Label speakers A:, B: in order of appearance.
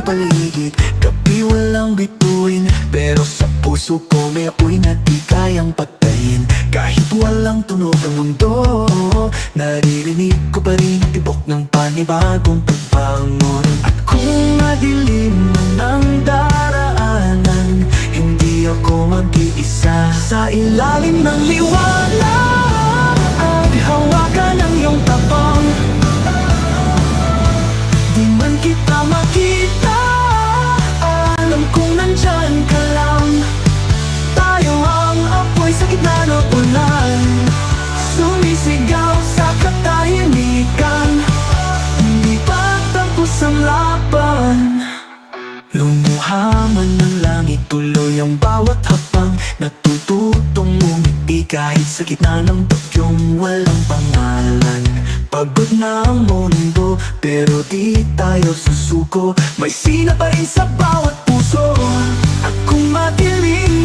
A: paligid. Gabi walang bituin, pero sa puso ko may apoy na di kayang patayin. Kahit walang tunog ang mundo, naririnig ko pa rin ang tibok ng panibagong pagbangon. At kung madilim man ang daraanan, hindi ako mag-iisa. Sa ilalim ng liwanag, hawakan ang iyong tapang. Di man kita makita, alam kong nandyan ka lang. Tayo ang apoy sa gitna ng ulan, sumisigaw sa katahimikan. Hindi pa tapos ang laban. Lumuha man ng langit, tuloy ang bawat hakbang. Natututong umiti kahit sa gitna ng bagyong walang pangalan. Pagod na ang mundo, pero di tayo susuko. May sina pa rin sa bawat puso. At kung madilim